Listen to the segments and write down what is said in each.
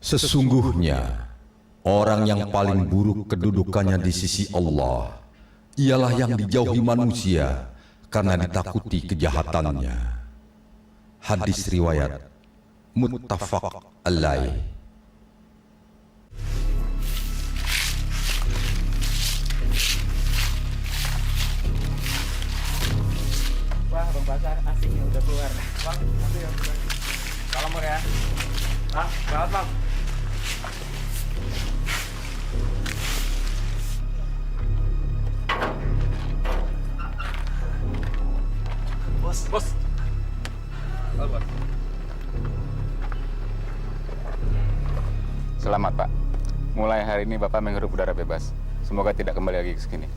Sesungguhnya, orang yang paling buruk kedudukannya di sisi Allah ialah yang dijauhi manusia karena ditakuti kejahatannya. Hadis riwayat muttafaq alaih. Wah, Bang Pasar asingnya udah keluar. Bang, nanti ya. Salam ya. Ah, selamat Bang. Bos. Bos. Selamat Pak. Mulai hari ini Bapak menghirup udara bebas. Semoga tidak kembali lagi ke sini.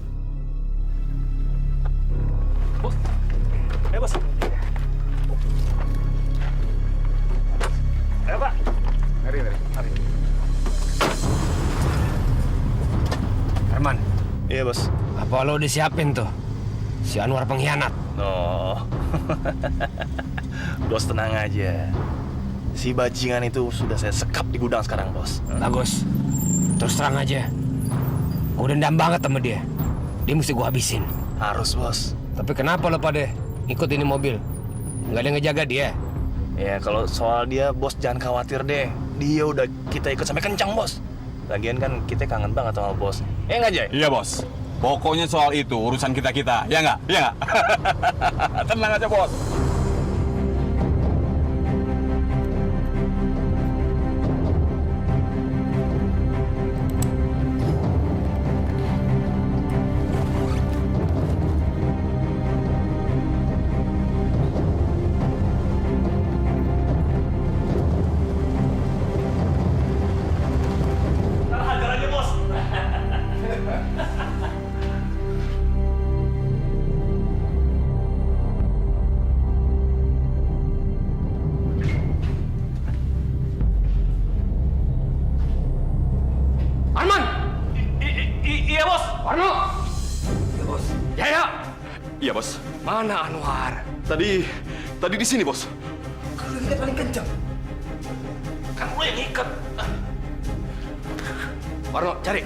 Bos. Bos. Ayo Pak. Mari. Herman, Iya bos. apa lo udah siapin tuh? Si Anwar pengkhianat. Oh, bos tenang aja. Si bajingan itu sudah saya sekap di gudang sekarang bos. Bagus. Terus terang aja. Gue dendam banget sama dia. Dia mesti gue habisin. Harus bos. Tapi kenapa lo pada ikut ini mobil? Nggak ada yang ngejaga dia? Ya kalau soal dia bos jangan khawatir deh. Dia udah kita ikut sampai kencang bos. Lagian kan kita kangen banget sama bos. Nggak Jay? Iya bos. Pokoknya soal itu urusan kita-kita. Ya nggak? Ya nggak? Tenang aja bos. Hajar aja bos. Arman! Iya bos. Warno! Ya bos. Jaya! Iya bos. Mana Anwar? Tadi di sini bos. Kalau ikat paling kencang. Kan lo yang ikat. Warno, cari.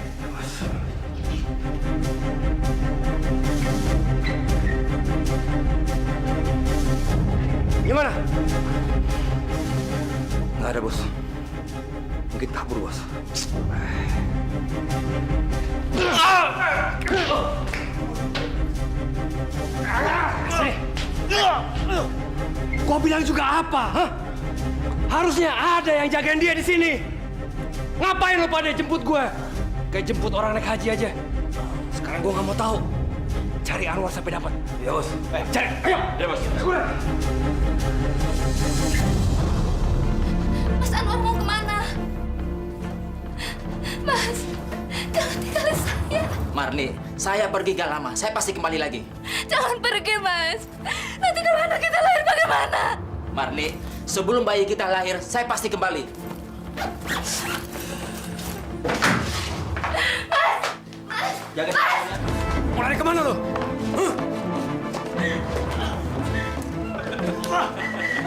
Gimana? Nggak ada, bos. Mungkin kabur, bos. Gua bilang juga apa, hah? Harusnya ada yang jagain dia di sini. Ngapain lo pada jemput gue? Kayak jemput orang naik haji aja. Sekarang gue nggak mau tahu. Cari Anwar sampai dapat. Ya bos. Cari, ayo. Ya bos. Mas Anwar mau kemana? Mas, jangan tinggalin saya. Marni, saya pergi gak lama. Saya pasti kembali lagi. Jangan pergi, Mas. Nanti kalau anak kita lahir bagaimana? Marni, sebelum bayi kita lahir, saya pasti kembali. Jaga tangannya. Mau lari kemana lo?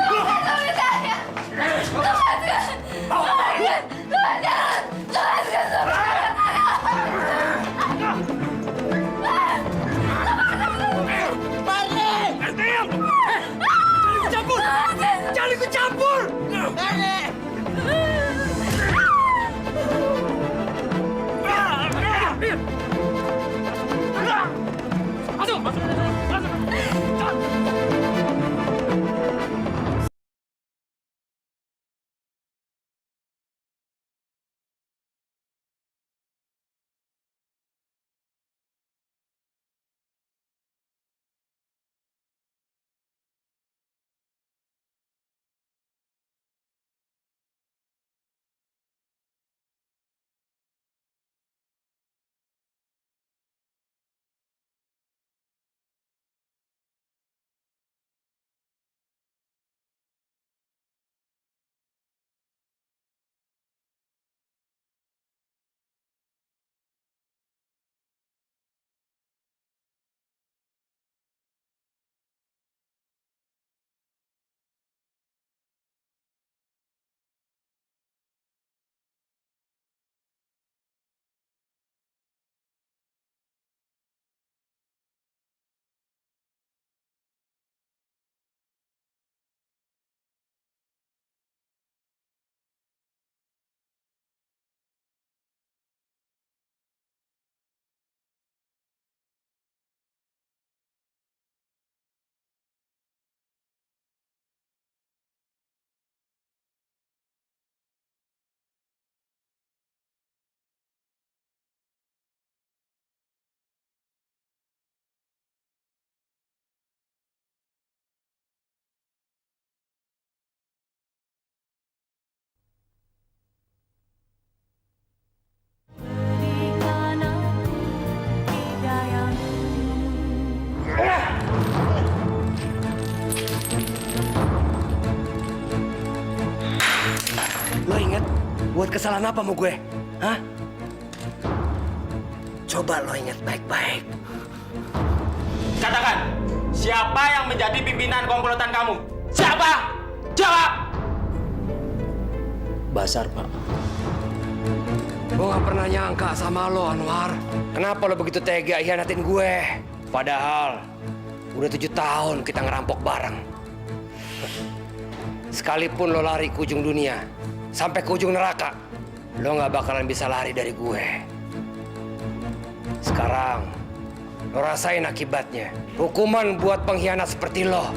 Suami saya. Lepaskan. Lepaskan suami saya. Jangan ikut campur! Lo inget buat kesalahan apa sama gue? Hah? Coba lo inget baik-baik. Katakan, siapa yang menjadi pimpinan komplotan kamu? Siapa? Jawab! Basar, Pak. Gue gak pernah nyangka sama lo, Anwar. Kenapa lo begitu tega hianatin gue? Padahal udah 7 tahun kita ngerampok bareng. Sekalipun lo lari ke ujung dunia, sampai ke ujung neraka, lo gak bakalan bisa lari dari gue. Sekarang, lo rasain akibatnya. Hukuman buat pengkhianat seperti lo.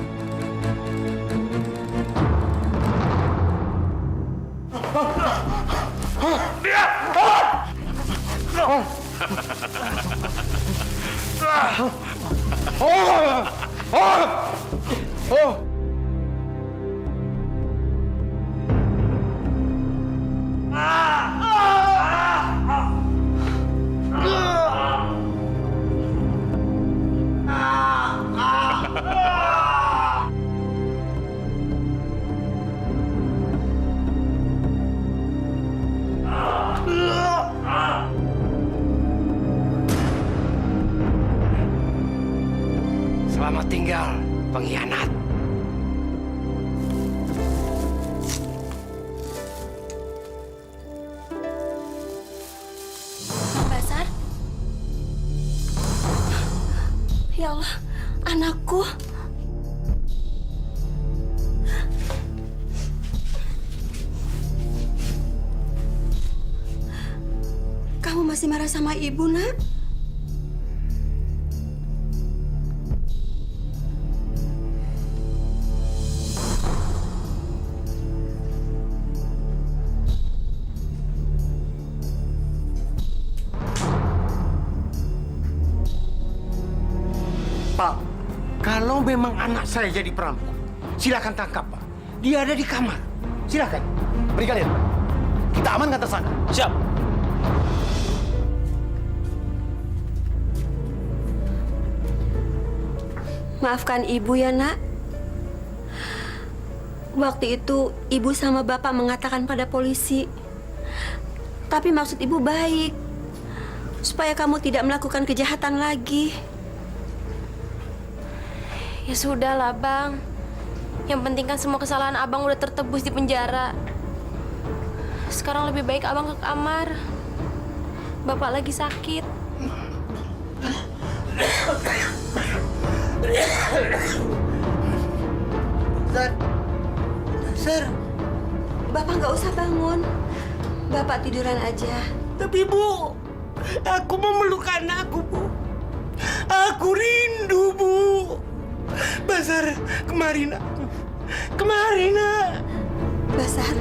Selamat tinggal, pengkhianat. Basar? Ya Allah, anakku. Kamu masih marah sama ibu, Nak? Pak, kalau memang anak saya jadi perampok, silakan tangkap, Pak. Dia ada di kamar. Silakan. Berikan lihat, Pak. Kita amankan tersangka. Siap. Maafkan ibu ya, Nak. Waktu itu ibu sama bapak mengatakan pada polisi. Tapi maksud ibu baik. Supaya kamu tidak melakukan kejahatan lagi. Ya sudahlah, Bang. Yang penting kan semua kesalahan Abang udah tertebus di penjara. Sekarang lebih baik Abang ke kamar. Bapak lagi sakit. Sir. Bapak nggak usah bangun. Bapak tiduran aja. Tapi Bu, aku memeluk anakku, Bu. Aku rindu, Bu. Basar, kemari, Nak. Kemari, Nak. Basar,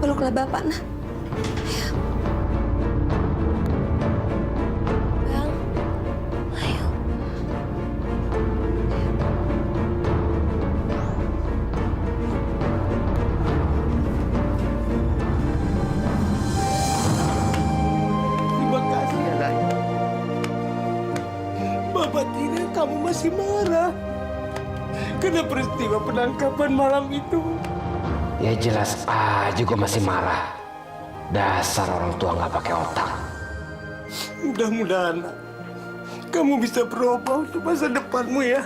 peluklah Bapak, Nak. Ayo. Bang, ayo. Terima kasih ya, Nak. Bapak tidak kamu masih marah karena peristiwa penangkapan malam itu. Ya jelas aja gue masih marah. Dasar orang tua nggak pakai otak. Mudah-mudahan Nak, kamu bisa berubah untuk masa depanmu ya.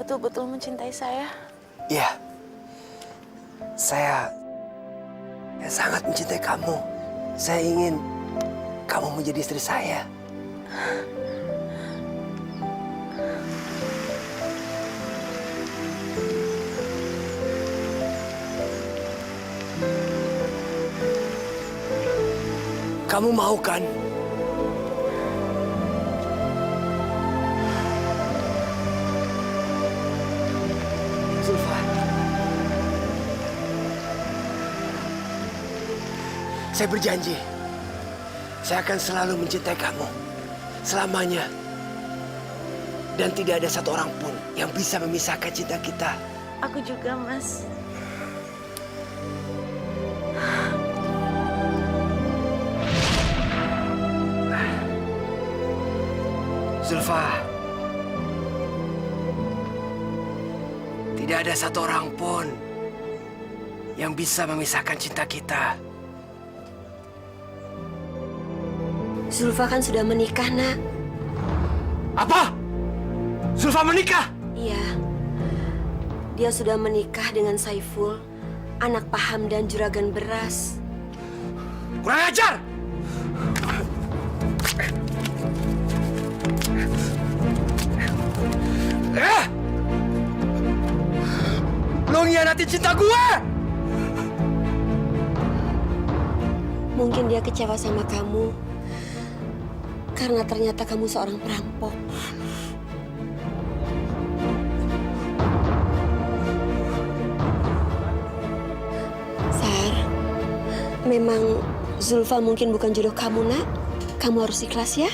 Betul-betul mencintai saya. Iya, saya sangat mencintai kamu. Saya ingin kamu menjadi istri saya. Kamu mau kan? Zulfa, saya berjanji, saya akan selalu mencintai kamu. selamanya. Dan tidak ada satu orang pun yang bisa memisahkan cinta kita. Aku juga, Mas. Zulfa, tidak ada satu orang pun yang bisa memisahkan cinta kita. Zulfa kan sudah menikah, Nak. Apa? Zulfa menikah? Iya. Dia sudah menikah dengan Saiful, anak Pak Hamdan juragan beras. Kurang ajar! Lo ngianati cinta gue! Mungkin dia kecewa sama kamu karena ternyata kamu seorang perampok. Sar, memang Zulfa mungkin bukan jodoh kamu, Nak. Kamu harus ikhlas ya.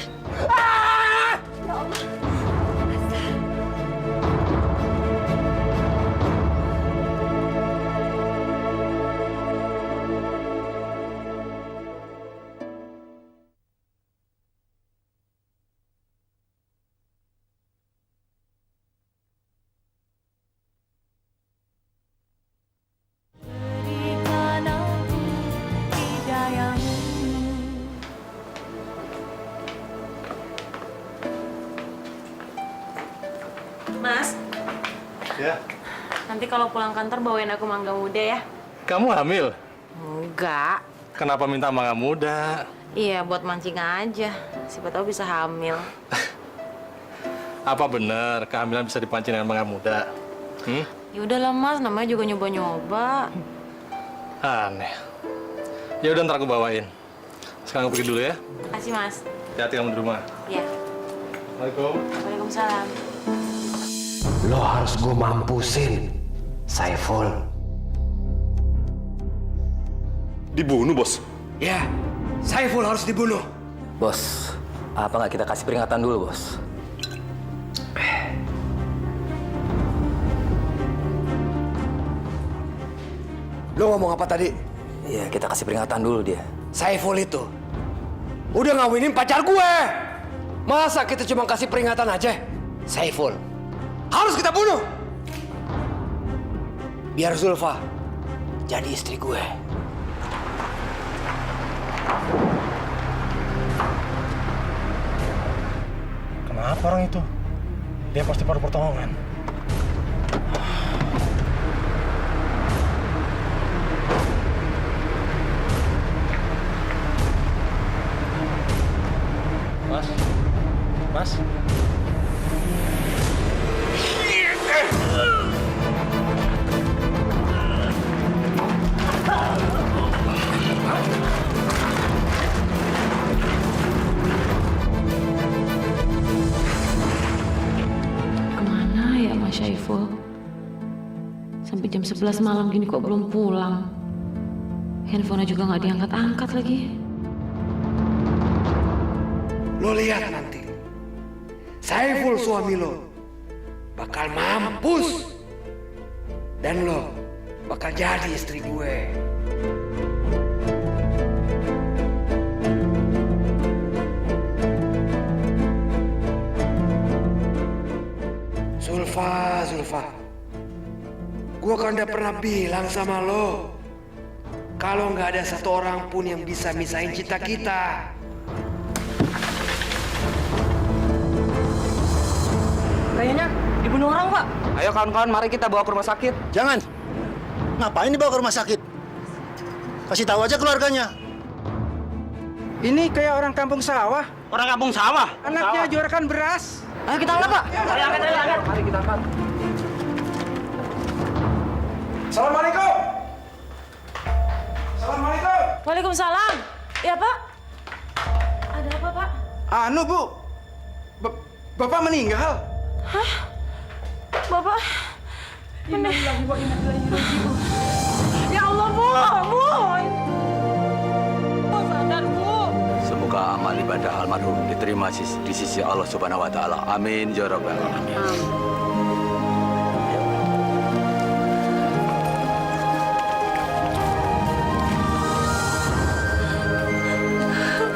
Mas, Ya, nanti kalau pulang kantor bawain aku mangga muda ya. kamu hamil? Enggak. Kenapa minta mangga muda? Iya, buat mancing aja. Siapa tahu bisa hamil. Apa benar kehamilan bisa dipancing dengan mangga muda? Ya udahlah Mas, namanya juga nyoba-nyoba. Aneh. Ya udah ntar aku bawain. Sekarang aku pergi dulu ya. Kasih Mas. Hati-hati kamu di rumah. Ya. Assalamualaikum. Waalaikumsalam. Lo harus gue mampusin, Saiful. Dibunuh, Bos. Ya, Saiful harus dibunuh. Bos, apa nggak kita kasih peringatan dulu, Bos? Lo ngomong apa tadi? Iya, kita kasih peringatan dulu dia. Saiful itu udah ngawinin pacar gue. Masa kita cuma kasih peringatan aja? Saiful harus kita bunuh. Biar Zulfa jadi istri gue. Kenapa orang itu? Dia pasti paruh pertolongan. Mas? Mas? Kemana ya Mas Syaiful? Sampai jam 11 malam gini kok belum pulang? Handphonenya juga nggak diangkat-angkat lagi. Lo lihat nanti, Saiful suami lo bakal mampus. Dan lo bakal jadi istri gue. Zulfa, gue kan udah pernah bilang sama lo, kalau nggak ada satu orang pun yang bisa misahin cinta kita. Kayaknya dibunuh orang, Pak. Ayo kawan-kawan, mari kita bawa ke rumah sakit. Jangan. Ngapain dibawa ke rumah sakit? Kasih tahu aja keluarganya. Ini kayak orang kampung sawah. Orang kampung sawah. Anaknya juarakan beras. Ayo kita angkat, Pak. Mari kita angkat. Assalamualaikum. Assalamualaikum. Waalaikumsalam. Ya Pak. Ada apa Pak? Anu Bu, Bapak meninggal. Hah? Bapak? Innalillahi wa inna ilaihi raji'un. Ya Allah Bu, Bu. Bu sadar Bu. Semoga amal ibadah almarhum diterima di sisi Allah Subhanahu wa taala. Amin ya rabbal alamin.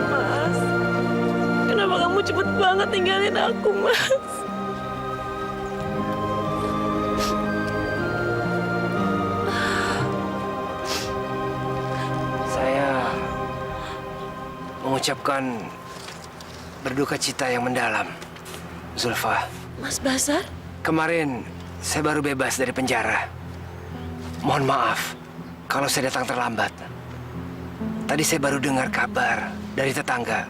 Mas, kenapa kamu cepet banget tinggalin aku, Mas? Saya mengucapkan berduka cita yang mendalam, Zulfa. Mas Basar? Kemarin saya baru bebas dari penjara. Mohon maaf kalau saya datang terlambat. Tadi saya baru dengar kabar dari tetangga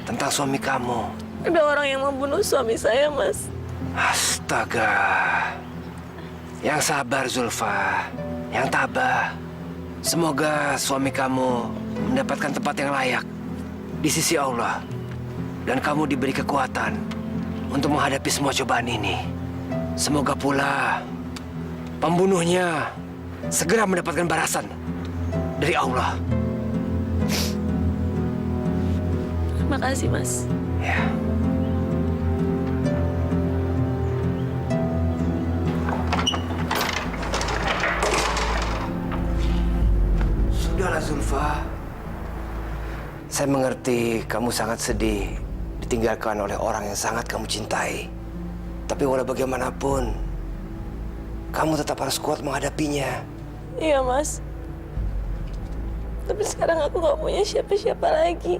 tentang suami kamu. Ada orang yang membunuh suami saya, Mas. Astaga. Yang sabar, Zulfa. Yang tabah. Semoga suami kamu mendapatkan tempat yang layak di sisi Allah. Dan kamu diberi kekuatan untuk menghadapi semua cobaan ini. Semoga pula pembunuhnya segera mendapatkan balasan dari Allah. Terima kasih, Mas. Ya. Sudahlah, Zulfa. Saya mengerti kamu sangat sedih ditinggalkan oleh orang yang sangat kamu cintai. Tapi walau bagaimanapun, kamu tetap harus kuat menghadapinya. Iya, Mas. Tapi sekarang aku gak punya siapa-siapa lagi.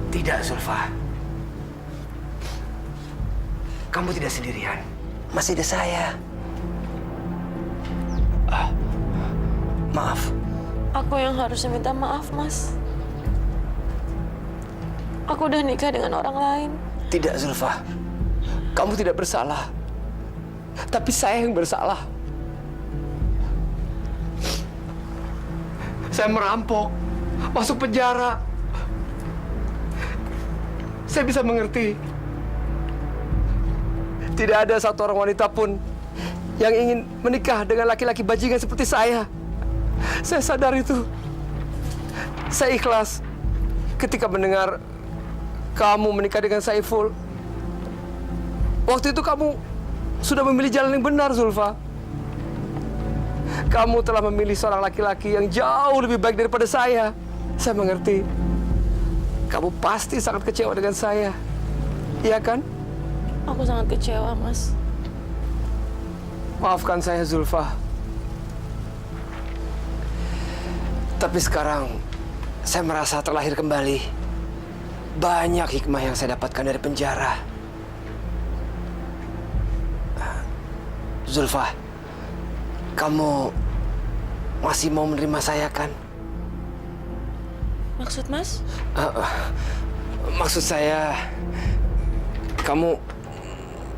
Tidak, Zulfa. Kamu tidak sendirian. Masih ada saya. Maaf. Aku yang harusnya minta maaf, Mas. Aku udah nikah dengan orang lain. Tidak, Zulfa. Kamu tidak bersalah. Tapi saya yang bersalah. Saya merampok, masuk penjara. Saya bisa mengerti. Tidak ada satu orang wanita pun yang ingin menikah dengan laki-laki bajingan seperti saya. Saya sadar itu. Saya ikhlas ketika mendengar kamu menikah dengan Saiful. Waktu itu kamu sudah memilih jalan yang benar, Zulfa. Kamu telah memilih seorang laki-laki yang jauh lebih baik daripada saya. Saya mengerti. Kamu pasti sangat kecewa dengan saya. Iya kan? Aku sangat kecewa, Mas. Maafkan saya, Zulfa. Tapi sekarang saya merasa terlahir kembali. Banyak hikmah yang saya dapatkan dari penjara. Zulfa, kamu masih mau menerima saya kan? Maksud Mas? Maksud saya, kamu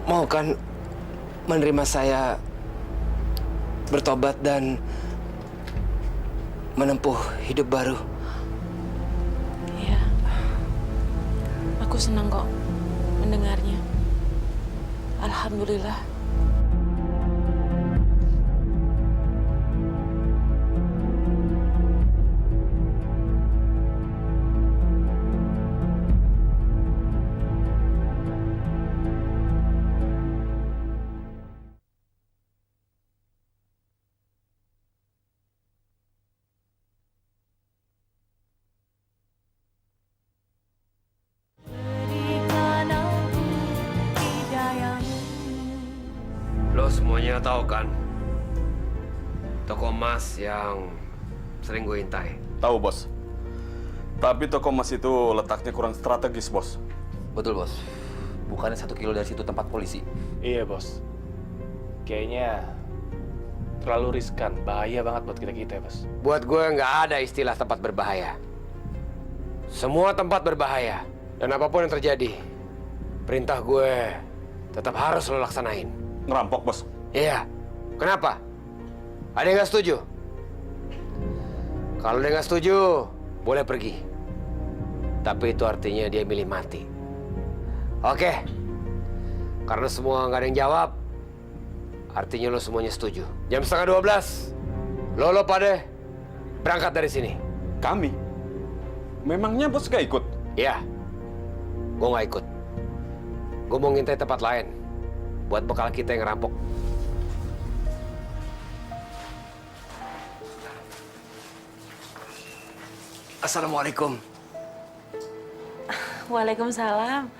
mau kan menerima saya bertobat dan menempuh hidup baru? Iya. Aku senang kok mendengarnya. Alhamdulillah. Lo semuanya tahu kan toko emas yang sering gue intai? Tahu, Bos. Tapi toko emas itu letaknya kurang strategis, Bos. Betul, Bos. Bukannya 1 kilo dari situ tempat polisi. Iya, Bos. Kayaknya terlalu riskan, bahaya banget buat kita-kita, Bos. Buat gue nggak ada istilah tempat berbahaya. Semua tempat berbahaya. Dan apapun yang terjadi, perintah gue tetap harus lo laksanain. Ngerampok, Bos? Iya. Kenapa? Ada yang nggak setuju? Kalau dia nggak setuju, boleh pergi. Tapi itu artinya dia milih mati. Oke. Karena semua nggak ada yang jawab, artinya lo semuanya setuju. Jam 11:30, lo pada berangkat dari sini. Kami? Memangnya bos gak ikut? Iya, gue nggak ikut. Gue mau ngintai tempat lain buat bekal kita yang ngerampok. Assalamualaikum. Waalaikumsalam.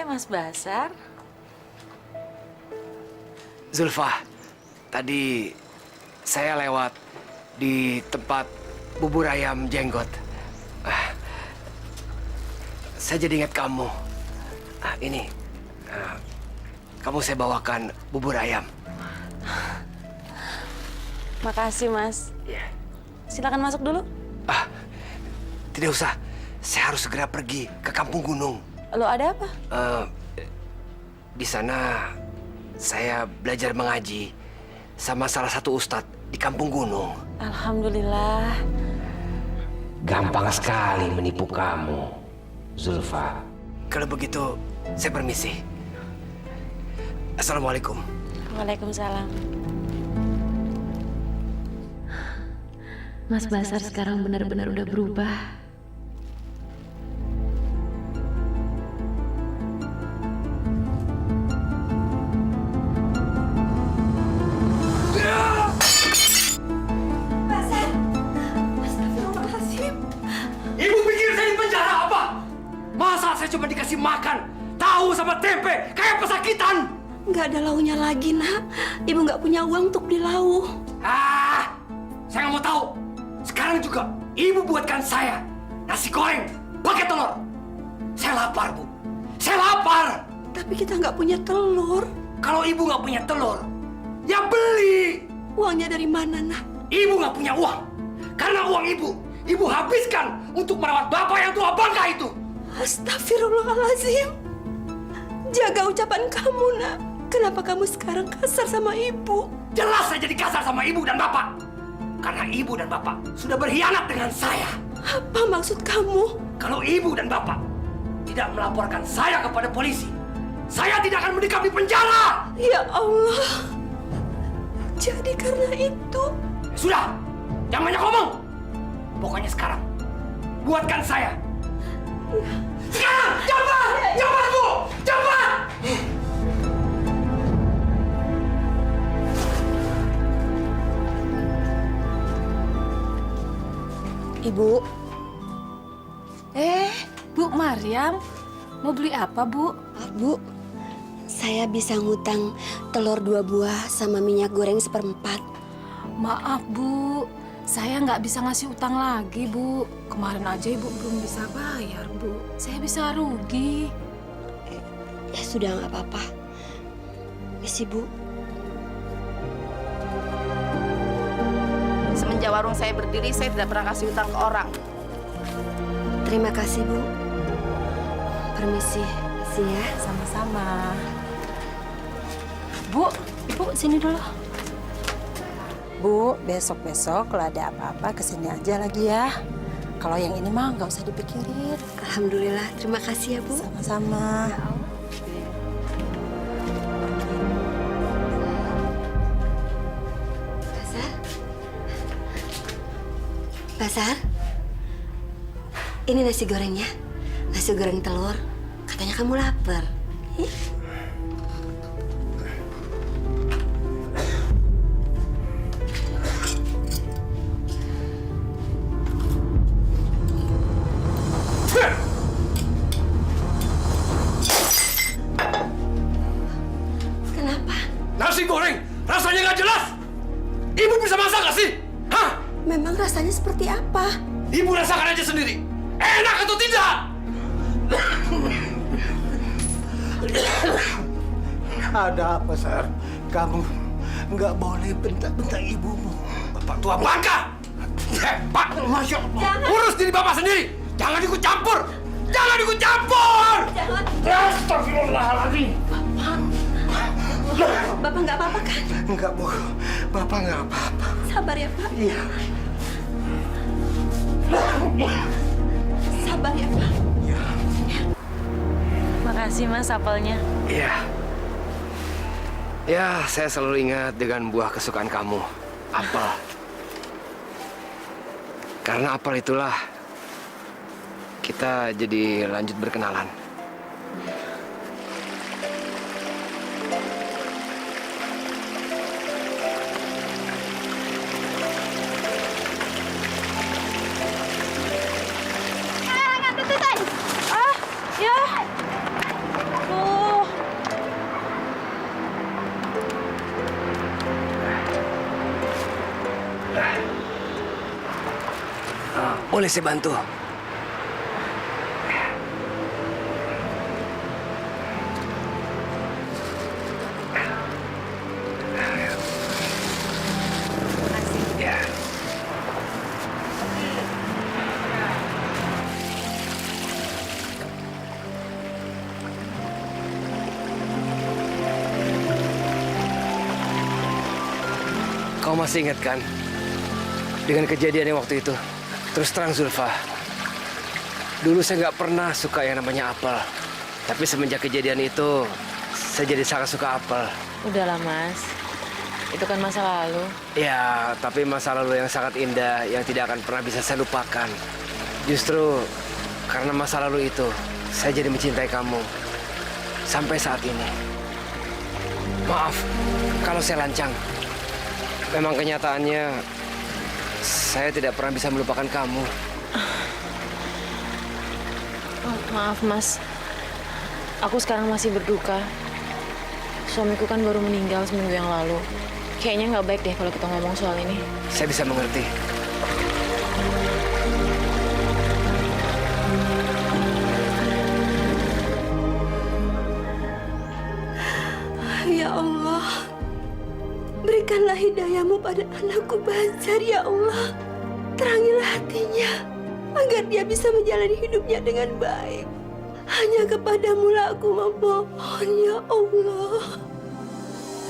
Mas Basar. Zulfa, tadi saya lewat di tempat bubur ayam jenggot. Saya jadi ingat kamu. Ini, kamu saya bawakan bubur ayam. Makasih, Mas. Silakan masuk dulu. Tidak usah, saya harus segera pergi ke Kampung Gunung. Lo ada apa? Di sana saya belajar mengaji sama salah satu ustadz di Kampung Gunung. Alhamdulillah. Gampang sekali menipu kamu, Zulfa. Kalau begitu, saya permisi. Assalamualaikum. Waalaikumsalam. Mas Basar sekarang benar-benar udah berubah. Ibu pikir saya di penjara apa? Masa saya cuma dikasih makan tahu sama tempe kayak pesakitan? Nggak ada launya lagi, Nak. Ibu nggak punya uang untuk beli lauh. Saya nggak mau tahu. Sekarang juga ibu buatkan saya nasi goreng pakai telur. Saya lapar, Bu. Saya lapar. Tapi kita nggak punya telur. Kalau ibu nggak punya telur, ya beli. Uangnya dari mana, Nak? Ibu nggak punya uang. Karena uang ibu habiskan untuk merawat bapak yang tua bangka itu. Astagfirullahaladzim. Jaga ucapan kamu, Nak. Kenapa kamu sekarang kasar sama ibu? Jelas saya jadi kasar sama ibu dan bapak. Karena ibu dan bapak sudah berkhianat dengan saya. Apa maksud kamu? Kalau ibu dan bapak tidak melaporkan saya kepada polisi, saya tidak akan mendekam di penjara. Ya Allah. Jadi karena itu... Sudah, jangan banyak ngomong. Pokoknya sekarang, buatkan saya. Sekarang, cepat! Cepat, Bu! Cepat! Ibu. Bu Maryam, mau beli apa, Bu? Bu, saya bisa ngutang telur 2 buah sama minyak goreng 1/4. Maaf, Bu. Saya nggak bisa ngasih utang lagi, Bu. Kemarin aja Ibu belum bisa bayar, Bu. Saya bisa rugi. Ya sudah, nggak apa-apa. Isi, Bu. Semenjak warung saya berdiri, saya tidak pernah kasih utang ke orang. Terima kasih, Bu. Permisi. Isi ya. Sama-sama. Bu, Ibu sini dulu. Bu, besok-besok kalau ada apa-apa kesini aja lagi ya. Kalau yang ini mah nggak usah dipikirin. Alhamdulillah, terima kasih ya, Bu. Sama-sama. Basar, ini nasi gorengnya. Nasi goreng telur. Katanya kamu lapar. Kenapa? Nasi goreng rasanya nggak jelas. Ibu bisa masak nggak sih? Hah? Memang rasanya seperti apa? Ibu rasakan aja sendiri. Enak atau tidak? Ada apa, Sar? Kamu nggak boleh bentak-bentak ibumu. Bapak tua bangka! Pak, Masya Allah. Urus diri Bapak sendiri. Jangan ikut campur. Jangan ikut campur! Jangan. Astagfirullahaladzim. Bapak nggak apa-apa kan? Enggak, Bu. Bapak nggak apa-apa. Sabar ya, Pak. Iya. Sabar ya, Pak. Makasih, Mas, apelnya. Iya. Ya, saya selalu ingat dengan buah kesukaan kamu, apel. Karena apel itulah kita jadi lanjut berkenalan. Boleh saya bantu? Ya. Kau masih ingat kan dengan kejadian yang waktu itu? Terus terang Zulfa, dulu saya nggak pernah suka yang namanya apel. Tapi semenjak kejadian itu, saya jadi sangat suka apel. Udahlah Mas, itu kan masa lalu. Ya, tapi masa lalu yang sangat indah yang tidak akan pernah bisa saya lupakan. Justru karena masa lalu itu, saya jadi mencintai kamu sampai saat ini. Maaf kalau saya lancang. Memang kenyataannya saya tidak pernah bisa melupakan kamu. Oh, maaf Mas, aku sekarang masih berduka. Suamiku kan baru meninggal seminggu yang lalu. Kayaknya nggak baik deh kalau kita ngomong soal ini. Saya bisa mengerti. Ya Allah, berikanlah hidayahmu pada anakku Bazar, ya Allah. Terangilah hatinya, agar dia bisa menjalani hidupnya dengan baik. Hanya kepadamu lah aku memohon, ya Allah.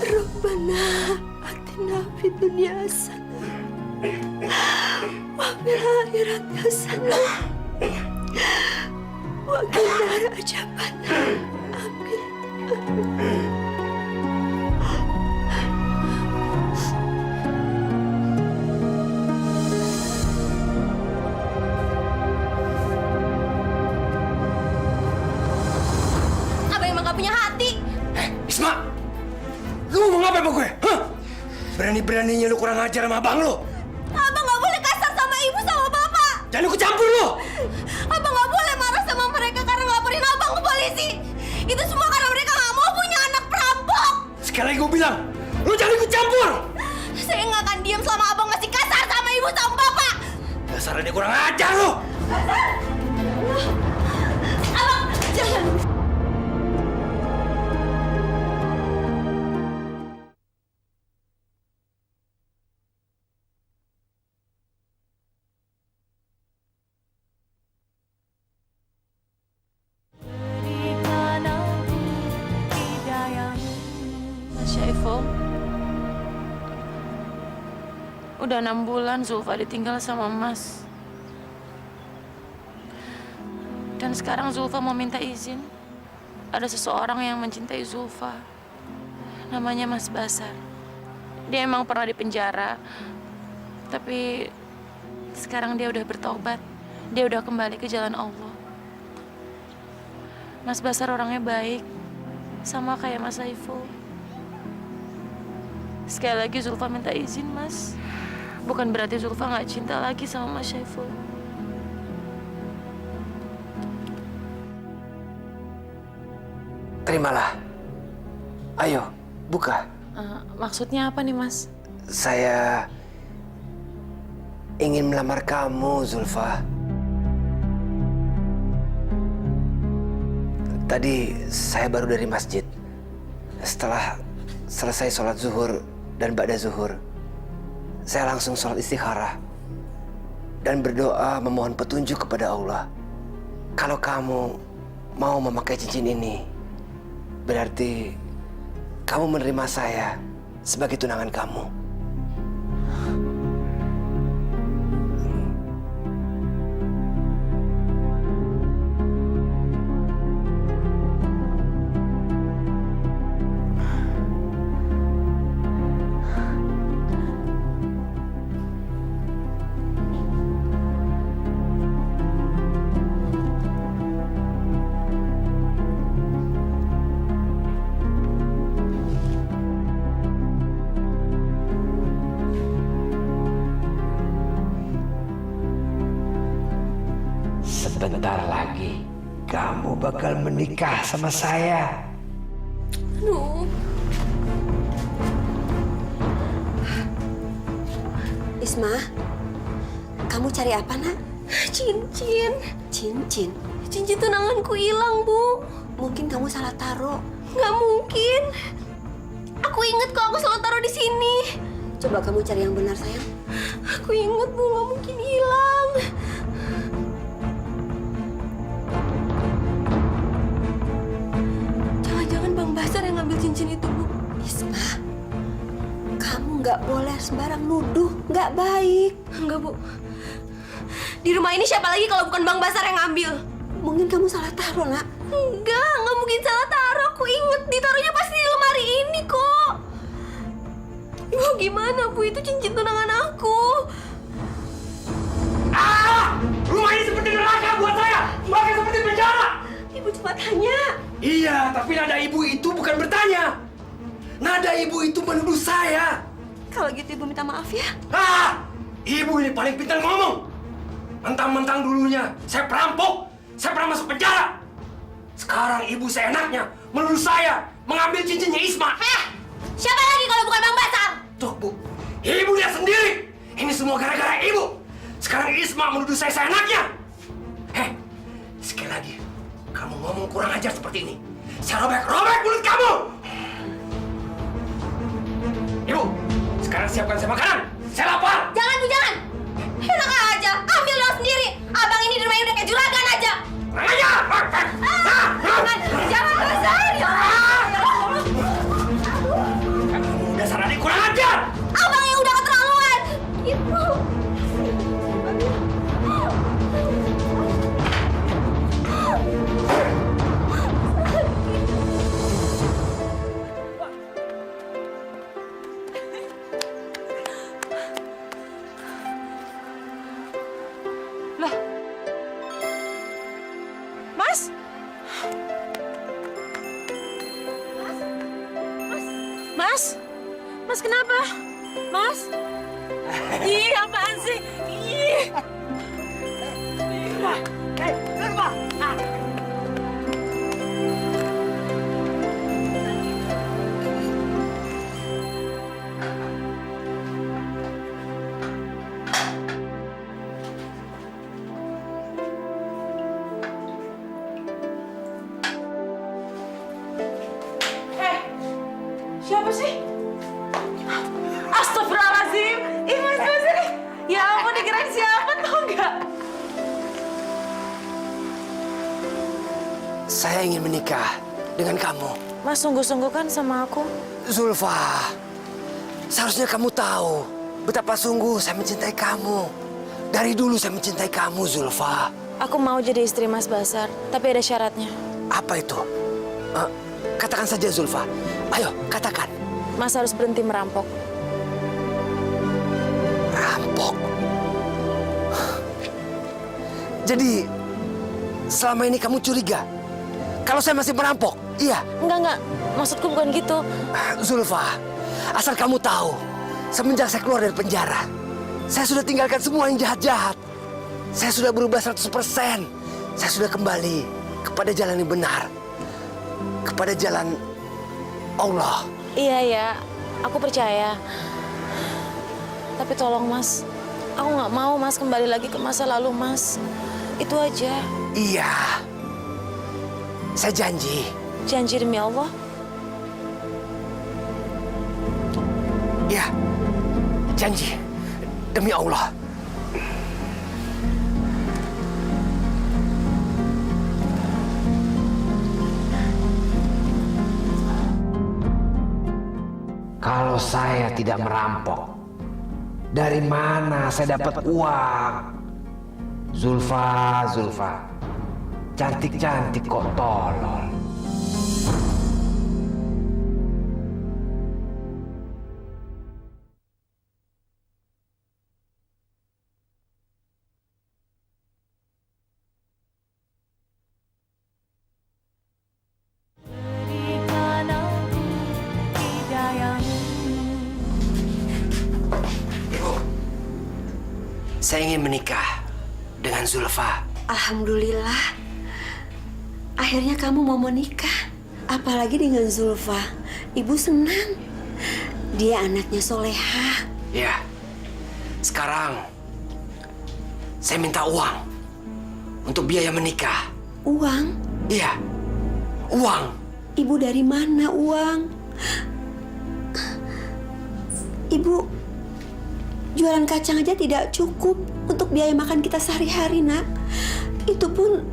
Rabbana atina fid dunya hasanah wa fil akhirati hasanah wa qina adzabannar. Amin. Isma, lu ngomong apa sama gue? Hah? Berani-beraninya lu kurang ajar sama abang lu. Abang nggak boleh kasar sama ibu sama bapak. Jangan ikut campur lu. Abang nggak boleh marah sama mereka karena ngelaporin abang ke polisi. Itu semua karena mereka nggak mau punya anak perampok. Sekali lagi gue bilang, lu jangan ikut campur. Saya nggak akan diam selama abang masih kasar sama ibu sama bapak. Dasarnya dia kurang ajar lu. Abang, jangan. Udah 6 bulan Zulfa ditinggal sama Mas. Dan sekarang Zulfa mau minta izin. Ada seseorang yang mencintai Zulfa. Namanya Mas Basar. Dia emang pernah di penjara. Tapi sekarang dia udah bertobat. Dia udah kembali ke jalan Allah. Mas Basar orangnya baik. Sama kayak Mas Saiful. Sekali lagi Zulfa minta izin, Mas. Bukan berarti Zulfa nggak cinta lagi sama Mas Saiful. Terimalah. Ayo, buka. Maksudnya apa nih, Mas? Saya ingin melamar kamu, Zulfa. Tadi saya baru dari masjid. Setelah selesai sholat zuhur dan ba'da zuhur, saya langsung sholat istikharah dan berdoa memohon petunjuk kepada Allah. Kalau kamu mau memakai cincin ini, berarti kamu menerima saya sebagai tunangan kamu. Sebentar lagi kamu bakal menikah sama saya. Aduh. Isma, kamu cari apa, Nak? Cincin. Cincin? Cincin tunanganku hilang, Bu. Mungkin kamu salah taruh. Nggak mungkin. Aku inget kok aku selalu taruh di sini. Coba kamu cari yang benar, sayang. Aku inget, Bu. Nggak mungkin hilang. Jangan-jangan Bang Basar yang ngambil cincin itu, Bu. Isma, kamu nggak boleh sembarang nuduh. Nggak baik. Enggak, Bu. Di rumah ini siapa lagi kalau bukan Bang Basar yang ngambil? Mungkin kamu salah taruh, Nak. Nggak mungkin salah taruh. Aku inget ditaruhnya pasti di lemari ini kok. Ibu gimana, Bu? Itu cincin tunangan aku. Rumah ini seperti neraka buat saya. Bahkan seperti penjara. Ibu cuma tanya. Iya, tapi nada ibu itu bukan bertanya. Nada ibu itu menuduh saya. Kalau gitu ibu minta maaf ya. Ibu ini paling pintar ngomong. Mentang-mentang dulunya saya perampok, saya pernah masuk penjara. Sekarang ibu seenaknya menuduh saya mengambil cincinnya Isma. Siapa lagi kalau bukan Bang Basar? Tuh, Bu. Ibu lihat sendiri. Ini semua gara-gara ibu. Sekarang Isma menuduh saya seenaknya. Sekali lagi, kamu ngomong kurang ajar seperti ini, saya robek-robek mulut kamu. Ibu, sekarang siapkan saya makanan. Saya lapar. Jangan, Bu, jangan. Enak aja, ambil lo sendiri. Abang ini di rumah ini udah kayak juragan aja. Jangan Basar. Dasar adik kurang ajar. Abang yang udah keterlaluan. Ibu. Lah. Mas? Mas? Mas kenapa? Mas? Ih, apaan sih? Ih. Siapa sih? Astagfirullahaladzim. Ih, Mas Basar. Ya ampun, dikirain siapa tau nggak? Saya ingin menikah dengan kamu. Mas sungguh-sungguh kan sama aku? Zulfa, seharusnya kamu tahu betapa sungguh saya mencintai kamu. Dari dulu saya mencintai kamu, Zulfa. Aku mau jadi istri Mas Basar, tapi ada syaratnya. Apa itu? Katakan saja, Zulfa. Ayo, katakan. Mas harus berhenti merampok. Merampok? Jadi, selama ini kamu curiga kalau saya masih merampok? Iya? Enggak. Maksudku bukan gitu. Zulfa, asal kamu tahu, semenjak saya keluar dari penjara, saya sudah tinggalkan semua yang jahat-jahat. Saya sudah berubah 100%. Saya sudah kembali kepada jalan yang benar. Kepada jalan Allah. Iya ya, aku percaya. Tapi tolong Mas, aku nggak mau Mas kembali lagi ke masa lalu Mas. Itu aja. Iya, saya janji. Janji demi Allah? Iya, janji demi Allah. Kalau saya tidak merampok, dari mana saya dapat uang? Zulfa, cantik-cantik kok tolol. Saya ingin menikah dengan Zulfa. Alhamdulillah. Akhirnya kamu mau menikah. Apalagi dengan Zulfa. Ibu senang. Dia anaknya soleha. Ya. Sekarang saya minta uang untuk biaya menikah. Uang? Iya. Uang. Ibu dari mana uang? Ibu jualan kacang aja tidak cukup untuk biaya makan kita sehari-hari, Nak. Itu pun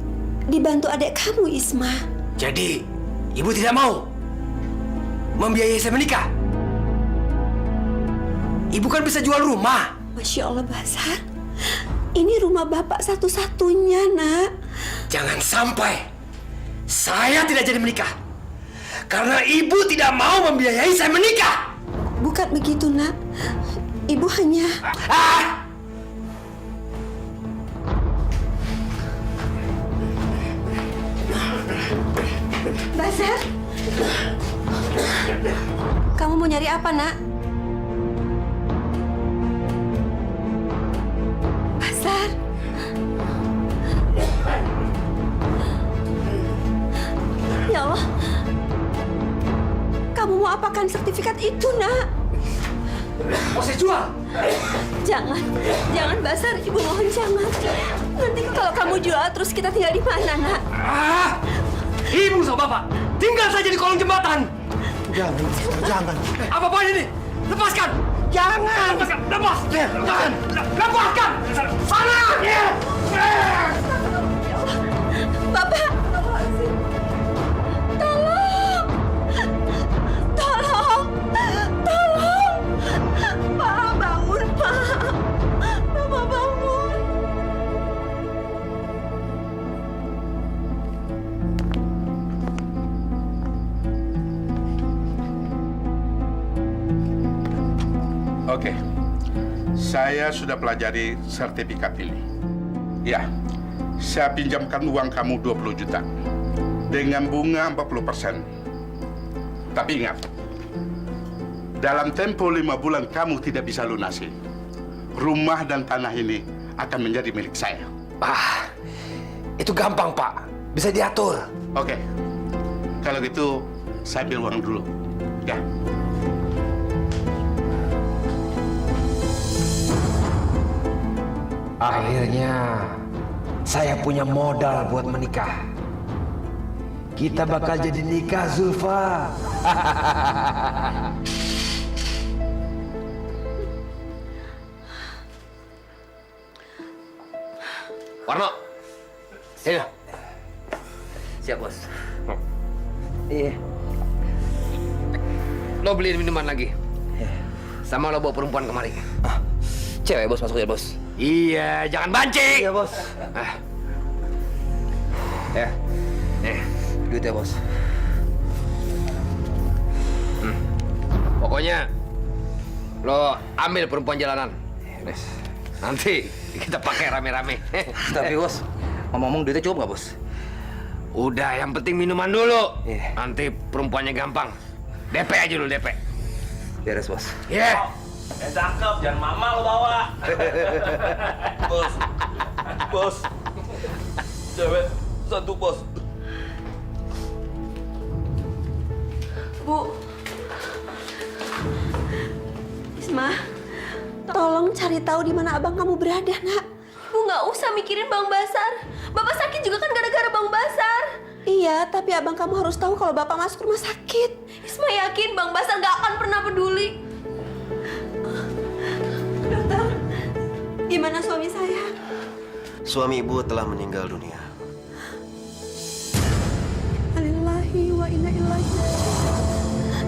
dibantu adik kamu, Isma. Jadi, ibu tidak mau membiayai saya menikah? Ibu kan bisa jual rumah. Masya Allah, Basar. Ini rumah bapak satu-satunya, Nak. Jangan sampai saya tidak jadi menikah. Karena ibu tidak mau membiayai saya menikah. Bukan begitu, Nak. Ibu hanya... Basar, kamu mau nyari apa, Nak? Basar. Ya Allah. Kamu mau apakan sertifikat itu, Nak? Mau saya jual? Jangan, jangan Basar. Ibu mohon jangan. Nanti kalau kamu jual terus kita tinggal di mana, Nak? Ibu sama bapak, tinggal saja di kolong jembatan. Jangan. Apa-apaan ini? Lepaskan! Jangan. Lepaskan! Lepas! Jangan! Lepaskan! Sana! Bapak! Tolong! Tolong! Tolong! Pak, bangun, Pak! Bapak bangun! Oke, saya sudah pelajari sertifikat ini. Ya, saya pinjamkan uang kamu 20 juta dengan bunga 40%. Tapi ingat, dalam tempo 5 bulan kamu tidak bisa lunasi. Rumah dan tanah ini akan menjadi milik saya. Itu gampang, Pak. Bisa diatur. Oke, kalau gitu saya ambil uang dulu. Ya. Akhirnya saya punya modal buat menikah. Kita bakal jadi nikah, Zulfa. Warno. Sini. Siap, Bos. Iya. Lo beliin minuman lagi. Sama lo bawa perempuan kemari. Cewek, Bos, masuk ya, Bos. Iya, jangan banci. Iya, Bos. Ya. Nih, duitnya, Bos. Pokoknya lo ambil perempuan jalanan. Nanti kita pakai rame-rame. Tapi, Bos, ngomong-ngomong duitnya cukup nggak, Bos? Udah, yang penting minuman dulu. Nanti perempuannya gampang. DP aja dulu, DP. Beres, Bos. Iya. Cakep, jangan mama lo bawa. Bos. Bos. Cewek satu, Bos. Bu. Isma, tolong cari tahu di mana abang kamu berada, Nak. Bu nggak usah mikirin Bang Basar. Bapak sakit juga kan gara-gara Bang Basar. Iya, tapi abang kamu harus tahu kalau bapak masuk rumah sakit. Isma yakin Bang Basar nggak akan pernah peduli. Dokter, gimana suami saya? Suami ibu telah meninggal dunia. Innalillahi wa inna ilaihi raji'un.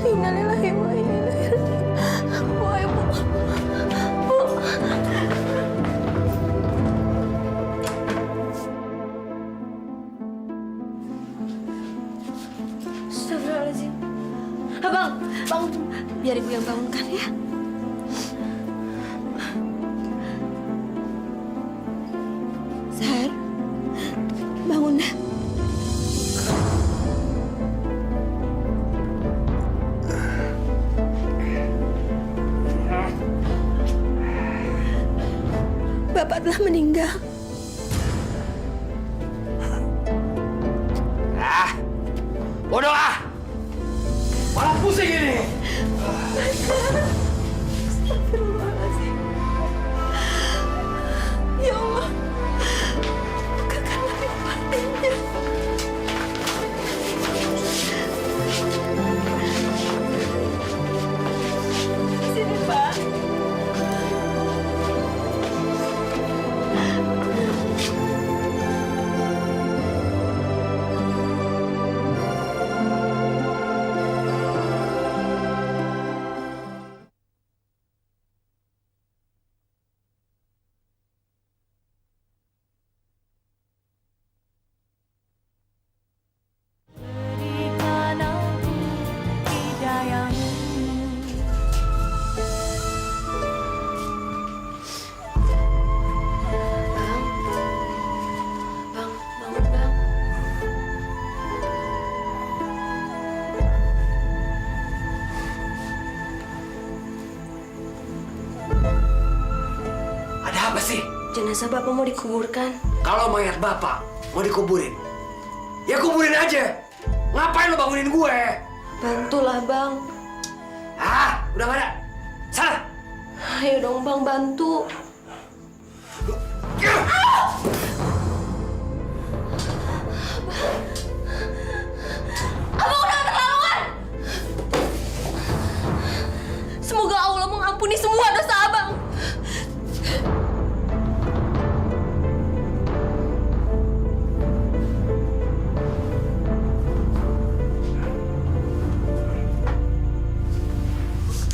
Innalillahi wa inna ilaihi raji'un. Bu, Ibu. Bu. Astagfirullahaladzim. Abang, bangun. Biar ibu yang bangunkan ya. Sar, bangun dah. Bapak telah meninggal. jenazah Bapak mau dikuburkan? Kalau mayat Bapak mau dikuburin, ya kuburin aja. Ngapain lo bangunin gue? Bantulah, Bang. Ah, udah nggak ada. Sana. Ayo dong, Bang, bantu. Abang udah keterlaluan. Semoga Allah mengampuni semua dosa Abang.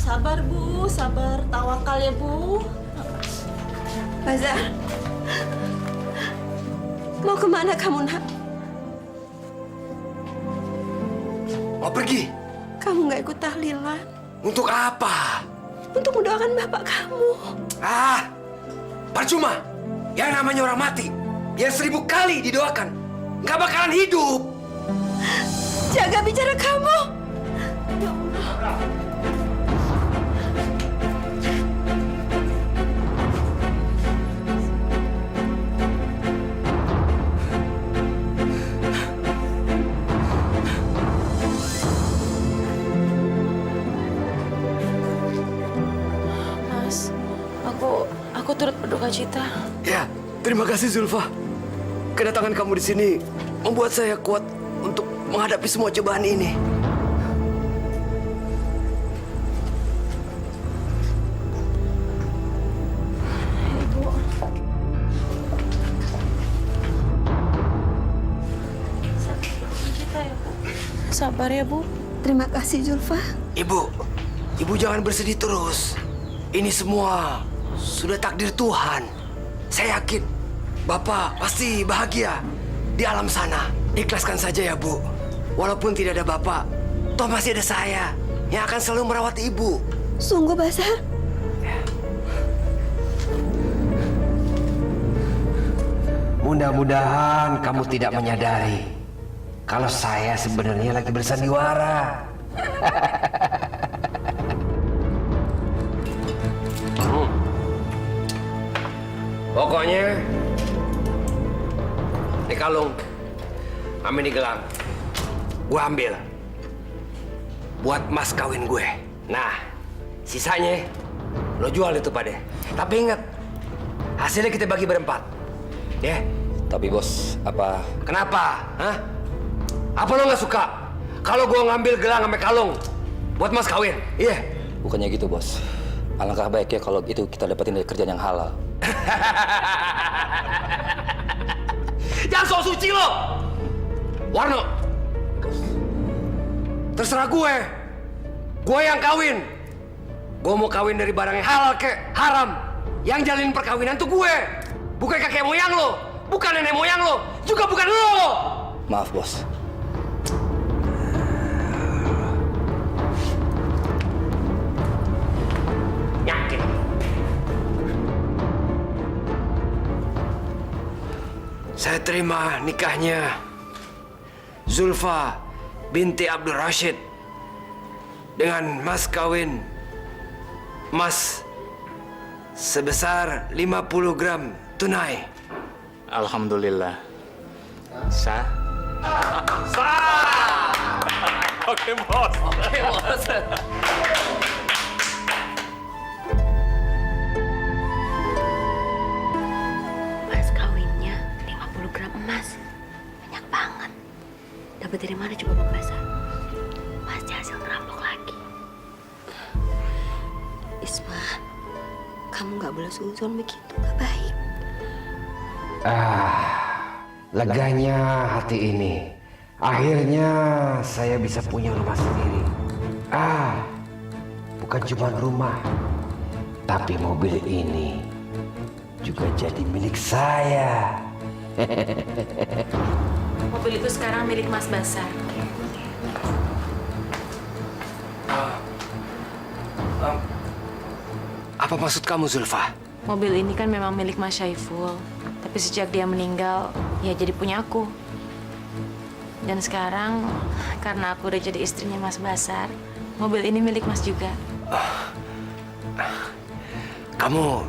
Sabar, Bu. Sabar. Tawakal ya, Bu. Bazar. Mau kemana kamu, nak? Mau pergi? Kamu nggak ikut tahlilan? Untuk apa? Untuk mendoakan bapak kamu. Ah, percuma. Yang namanya orang mati, yang 1000 kali didoakan, nggak bakalan hidup. Jaga bicara kamu. Ya Allah. Mas, aku turut berduka cita. Ya, terima kasih Zulfa. Kedatangan kamu di sini membuat saya kuat untuk menghadapi semua cobaan ini. Ibu. Cita ya, Bu. Sabar ya, Bu. Terima kasih, Zulfa. Ibu jangan bersedih terus. Ini semua sudah takdir Tuhan. Saya yakin Bapak pasti bahagia di alam sana. Ikhlaskan saja ya, Bu. Walaupun tidak ada Bapak, toh masih ada saya yang akan selalu merawat Ibu. Sungguh, Bazar. Mudah-mudahan kamu tidak menyadari kalau saya sebenarnya lagi bersandiwara. Pokoknya, ini kalung, sama ini gelang, gue ambil buat mas kawin gue. Nah, sisanya lo jual itu pada. Tapi ingat, hasilnya kita bagi berempat, ya. Tapi bos, apa? Kenapa? Hah? Apa lo nggak suka kalau gue ngambil gelang sama kalung buat mas kawin? Iya. Bukannya gitu bos. Alangkah baiknya kalau itu kita dapetin dari kerjaan yang halal. Jangan sok suci lo, Warno. Terserah gue. Gue yang kawin. Gue mau kawin dari barang yang halal kek haram. Yang jalin perkawinan tuh gue, bukan kakek moyang lo, bukan nenek moyang lo, juga bukan lo. Maaf bos. Yakin. Saya terima nikahnya Zulfa binti Abdul Rashid dengan mas kawin emas sebesar 50 gram tunai. Alhamdulillah. Sah? Sah! Oke, bos. Oke, bos. Mas kawinnya 50 gram emas. Banyak banget. Dapat dari mana coba Bang Bazar? Pasti hasil ngerampok lagi. Isma, kamu nggak boleh suzon begitu, nggak baik. Leganya hati ini. Akhirnya saya bisa punya rumah sendiri. Bukan cuma rumah, tapi mobil ini juga jadi milik saya. Mobil itu sekarang milik Mas Basar. Apa maksud kamu, Zulfa? Mobil ini kan memang milik Mas Syaiful. Tapi sejak dia meninggal, ya jadi punya aku. Dan sekarang, karena aku udah jadi istrinya Mas Basar, mobil ini milik Mas juga. Kamu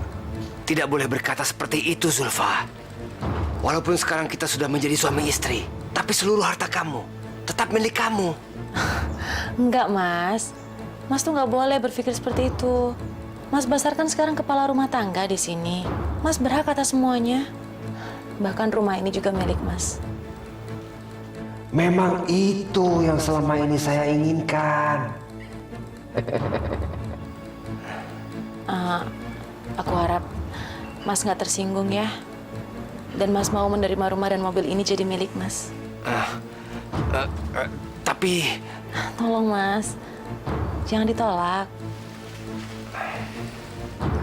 tidak boleh berkata seperti itu, Zulfa. Walaupun sekarang kita sudah menjadi suami istri, tapi seluruh harta kamu tetap milik kamu. Enggak, Mas. Mas tuh nggak boleh berpikir seperti itu. Mas Basar kan sekarang kepala rumah tangga di sini. Mas berhak atas semuanya. Bahkan rumah ini juga milik Mas. Memang itu yang selama ini saya inginkan. Aku harap Mas nggak tersinggung ya. Dan Mas mau menerima rumah dan mobil ini jadi milik Mas. Tapi... Tolong Mas, jangan ditolak.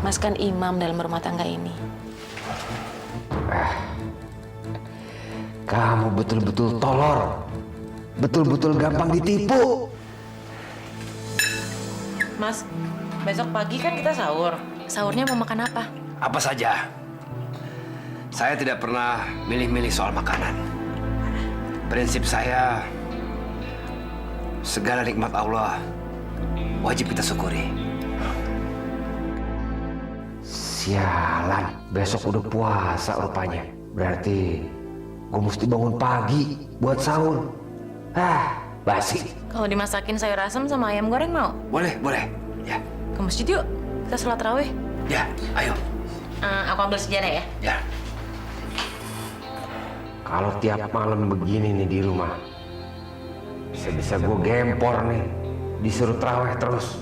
Mas kan imam dalam rumah tangga ini. Kamu betul-betul tolol. Betul-betul gampang ditipu. Mas, besok pagi kan kita sahur. Sahurnya mau makan apa? Apa saja. Saya tidak pernah milih-milih soal makanan. Prinsip saya, segala nikmat Allah wajib kita syukuri. Sialan, besok udah puasa rupanya. Berarti gue mesti bangun pagi buat sahur. Basi. Kalau dimasakin sayur asam sama ayam goreng mau? Boleh, boleh. Ya. Ke masjid yuk, kita sholat raweh. Ya, ayo. Aku ambil sejarah ya. Ya. Kalau tiap malam begini nih di rumah, bisa-bisa gue gempor nih, disuruh terawih terus.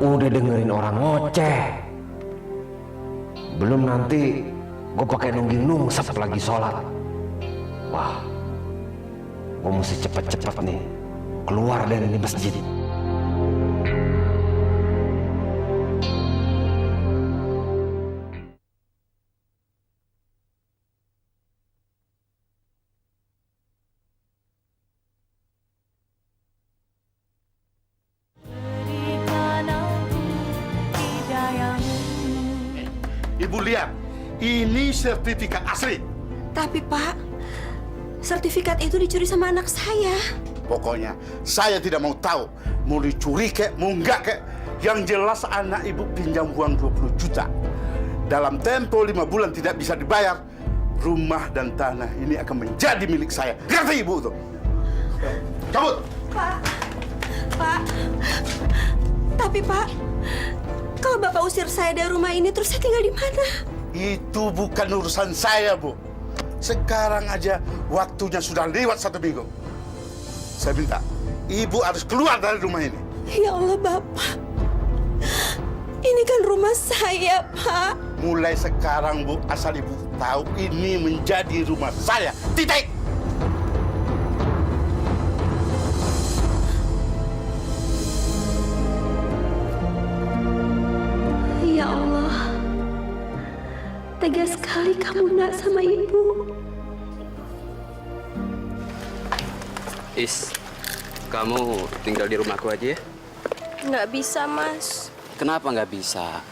Udah dengerin orang ngoceh, belum nanti gue pakai nungging-nungsep lagi sholat. Wah, gue mesti cepet-cepet nih keluar dari ini masjid. Ibu lihat, ini sertifikat asli. Tapi Pak, sertifikat itu dicuri sama anak saya. Pokoknya saya tidak mau tahu mau dicuri kek, mau enggak kek. Yang jelas anak ibu pinjam uang 20 juta. Dalam tempo 5 bulan tidak bisa dibayar, rumah dan tanah ini akan menjadi milik saya. Ngerti ibu tuh? Cabut. Pak. Tapi Pak, kalau Bapak usir saya dari rumah ini, terus saya tinggal di mana? Itu bukan urusan saya, Bu. Sekarang aja waktunya sudah lewat 1 minggu. Saya minta, Ibu harus keluar dari rumah ini. Ya Allah, Bapak. Ini kan rumah saya, Pak. Mulai sekarang, Bu, asal Ibu tahu ini menjadi rumah saya. Titik! Ya Allah, tegas sekali kamu nak sama Ibu. Is, kamu tinggal di rumahku aja ya? Nggak bisa, Mas. Kenapa nggak bisa?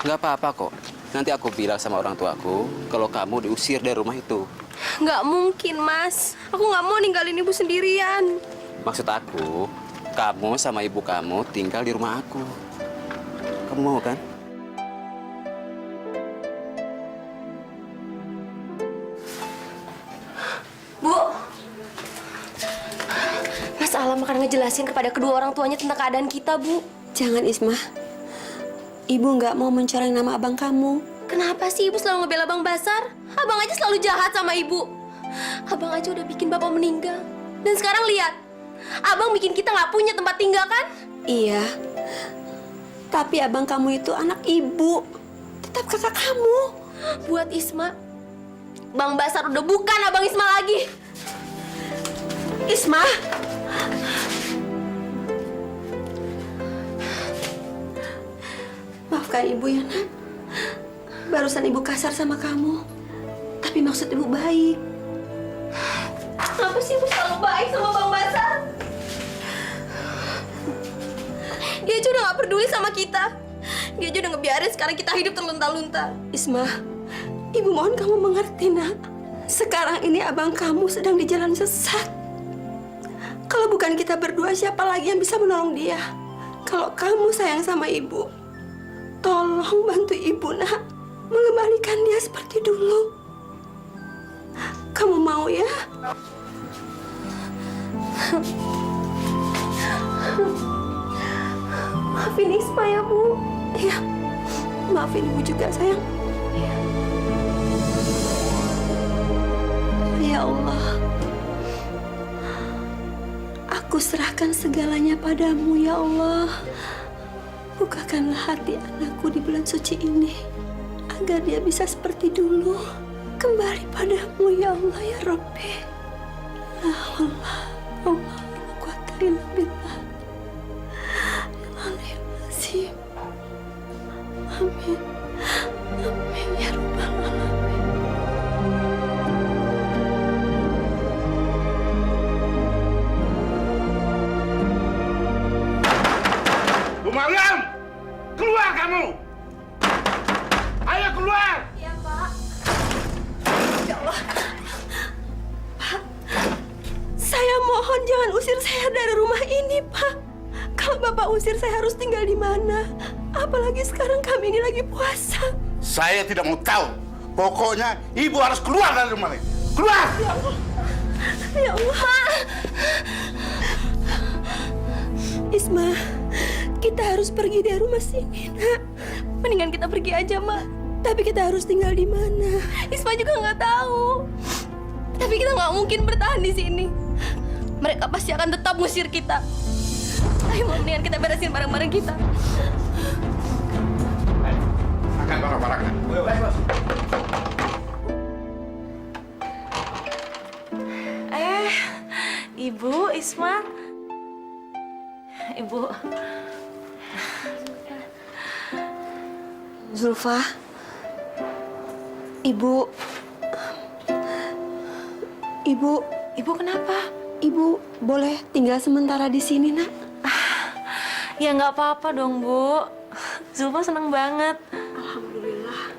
Nggak apa-apa kok. Nanti aku bilang sama orang tuaku kalau kamu diusir dari rumah itu. Nggak mungkin, Mas. Aku nggak mau ninggalin Ibu sendirian. Maksud aku, kamu sama ibu kamu tinggal di rumah aku. Kamu mau kan? Bu, Mas Alam akan ngejelasin kepada kedua orang tuanya tentang keadaan kita, Bu. Jangan, Isma. Ibu nggak mau mencoreng nama abang kamu. Kenapa sih Ibu selalu ngebela Bang Basar? Abang aja selalu jahat sama Ibu. Abang aja udah bikin Bapak meninggal. Dan sekarang lihat, Abang bikin kita nggak punya tempat tinggal, kan? Iya. Tapi abang kamu itu anak Ibu. Tetap kakak kamu. Buat Isma, Bang Basar udah bukan Abang Isma lagi. Isma. Maafkan Ibu ya, Nak. Barusan Ibu kasar sama kamu. Tapi maksud Ibu baik. Kenapa sih Ibu selalu baik sama Bang Basar? Dia aja udah gak peduli sama kita. Dia aja udah ngebiarin sekarang kita hidup terlunta-lunta. Isma, Ibu mohon kamu mengerti, Nak. Sekarang ini abang kamu sedang di jalan sesat. Kalau bukan kita berdua, siapa lagi yang bisa menolong dia? Kalau kamu sayang sama ibu, tolong bantu ibu, nak, mengembalikan dia seperti dulu. Kamu mau ya? Maafin Isma ya, Bu. Ya, maafin ibu juga, sayang. Ya. Ya Allah, aku serahkan segalanya padamu, ya Allah. Bukakanlah hati anakku di bulan suci ini, agar dia bisa seperti dulu, kembali padamu, ya Allah, ya Rabbi. La haula wala quwwata illa billah. Amin. Amin ya Rabbal Alamin. Bu Maryam, keluar kamu! Ayo keluar! Iya, Pak. Ya Allah. Pak, saya mohon jangan usir saya dari rumah ini, Pak. Kalau Bapak usir, saya harus tinggal di mana? Apalagi sekarang kami ini lagi puasa. Saya tidak mau tahu. Pokoknya ibu harus keluar dari rumah ini. Keluar! Ya Allah. Ya Allah. Isma, kita harus pergi dari rumah sini, nak. Mendingan kita pergi aja, Mak. Tapi kita harus tinggal di mana? Isma juga nggak tahu. Tapi kita nggak mungkin bertahan di sini. Mereka pasti akan tetap ngusir kita. Ayo, mendingan kita beresin barang-barang kita. Angkat barang-barangnya. Ibu, Isma. Ibu. Zulfa. Ibu. Ibu kenapa? Ibu boleh tinggal sementara di sini, nak? Ya nggak apa-apa dong, Bu. Zulfa seneng banget. Alhamdulillah.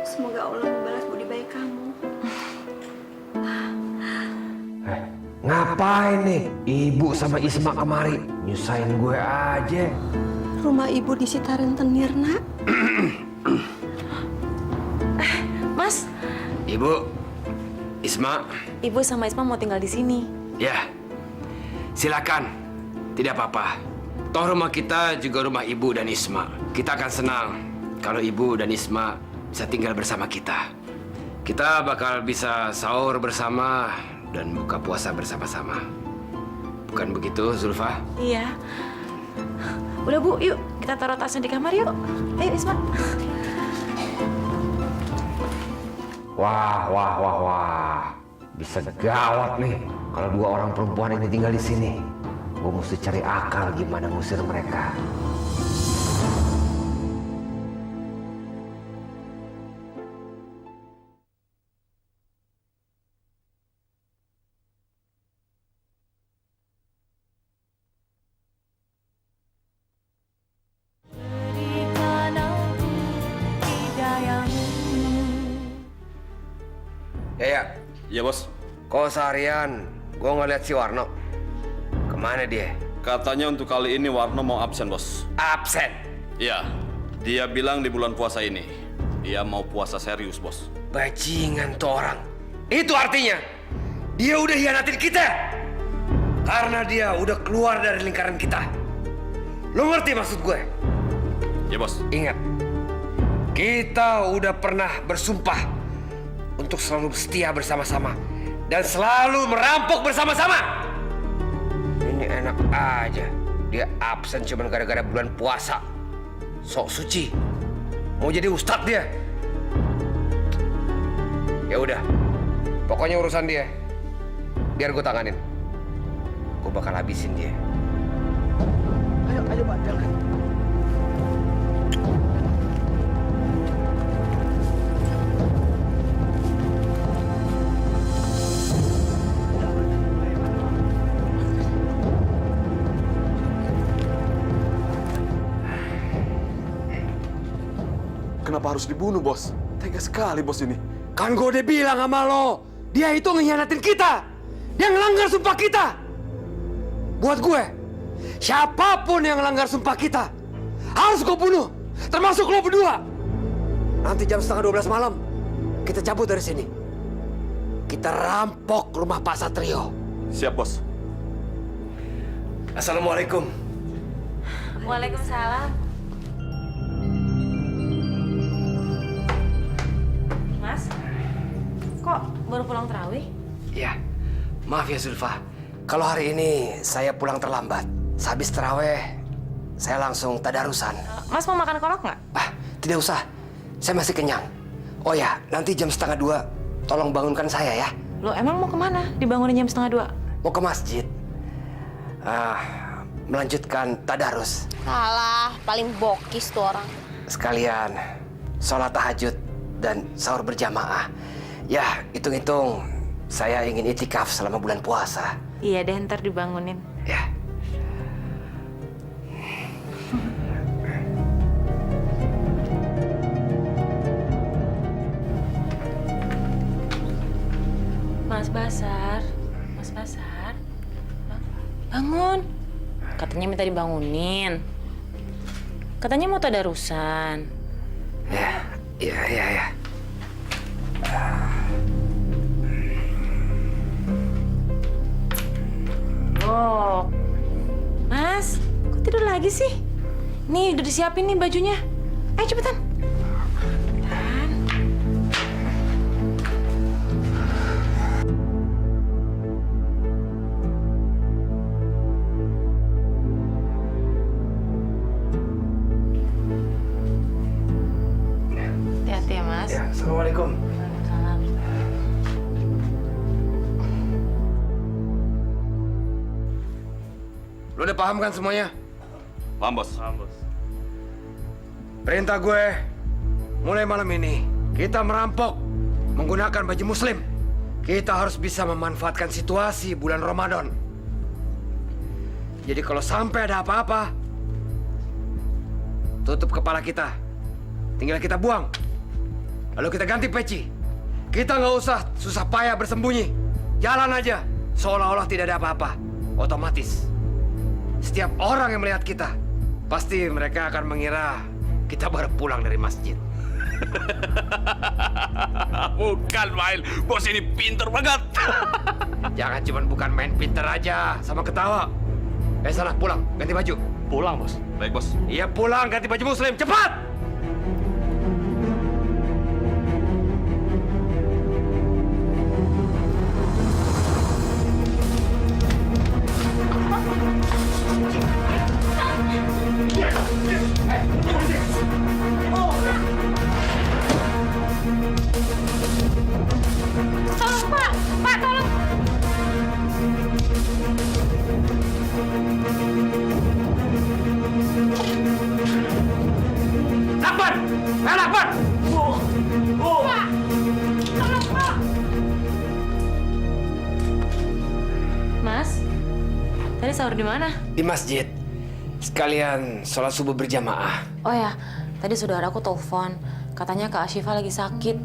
Semoga Allah membalas budi baik kamu. Ngapain nih ibu sama Isma kemari? Nyusahin gue aja. Rumah ibu di Sita Rentenir, nak. Mas. Ibu, Isma. Ibu sama Isma mau tinggal di sini. Ya, silakan. Tidak apa-apa. Toh rumah kita juga rumah ibu dan Isma. Kita akan senang kalau ibu dan Isma bisa tinggal bersama kita. Kita bakal bisa sahur bersama dan buka puasa bersama-sama. Bukan begitu, Zulfa? Iya. Udah, Bu, yuk kita taruh tasnya di kamar yuk. Ayo, Isma. Wah. Bisa gawat nih kalau dua orang perempuan ini tinggal di sini. Gue mesti cari akal gimana ngusir mereka. Ya, Bos. Kok seharian gue ngeliat si Warno. Kemana dia? Katanya untuk kali ini Warno mau absen, Bos. Absen? Iya. Dia bilang di bulan puasa ini dia mau puasa serius, Bos. Bajingan tuh orang. Itu artinya dia udah hianatin kita. Karena dia udah keluar dari lingkaran kita. Lo ngerti maksud gue? Ya, Bos. Ingat, kita udah pernah bersumpah untuk selalu setia bersama-sama dan selalu merampok bersama-sama. Ini enak aja, dia absen cuma gara-gara bulan puasa. Sok suci, mau jadi ustadz dia. Ya udah, pokoknya urusan dia, biar gue tanganin. Gue bakal habisin dia. Ayo Pak, jalan. Kenapa harus dibunuh, Bos? Tega sekali, Bos ini. Kan gue udah bilang sama lo, dia itu ngehianatin kita. Dia ngelanggar sumpah kita. Buat gue, Siapapun yang melanggar sumpah kita harus gue bunuh, termasuk lo berdua. Nanti jam 11:30 malam kita cabut dari sini. Kita rampok rumah Pak Satrio. Siap, Bos. Assalamualaikum. Waalaikumsalam. Mas, kok baru pulang terawih? Iya, maaf ya Zulfa. Kalau hari ini saya pulang terlambat. Sehabis terawih, saya langsung tadarusan. Mas mau makan kolak nggak? Tidak usah, saya masih kenyang. Oh ya, nanti jam 1:30 tolong bangunkan saya ya. Lo emang mau kemana? Dibangunin jam 1:30? Mau ke masjid. Melanjutkan tadarus. Salah, paling bokis tuh orang. Sekalian sholat tahajud dan sahur berjamaah. Ya, hitung-hitung saya ingin itikaf selama bulan puasa. Iya deh, ntar dibangunin. Ya. Mas Basar, Mas Basar, bangun. Katanya minta dibangunin. Katanya mau tadarusan. Iya. Oh, Mas, kok tidur lagi sih? Nih udah disiapin nih bajunya. Ayo cepetan. Hati-hati ya, Mas. Ya, Assalamualaikum. Waalaikumsalam. Lu udah paham kan semuanya? Paham, Bos. Perintah gue, mulai malam ini kita merampok menggunakan baju muslim. Kita harus bisa memanfaatkan situasi bulan Ramadan. Jadi kalau sampai ada apa-apa, tutup kepala kita. Tinggal kita buang. Lalu kita ganti peci. Kita nggak usah susah payah bersembunyi. Jalan aja, seolah-olah tidak ada apa-apa. Otomatis. Setiap orang yang melihat kita, pasti mereka akan mengira kita baru pulang dari masjid. Bukan main, Bos ini pinter banget. Jangan cuma bukan main pinter aja, sama ketawa. Sana pulang, ganti baju. Pulang, Bos. Baik, Bos. Iya pulang, ganti baju muslim, cepat! Tolong, Pak! Pak, tolong! Lakban! Lakban! Pak! Tolong, Pak! Mas, tadi sahur di mana? Di masjid. Sekalian sholat subuh berjamaah. Oh ya, tadi saudaraku telepon. Katanya Kak Ashifa lagi sakit.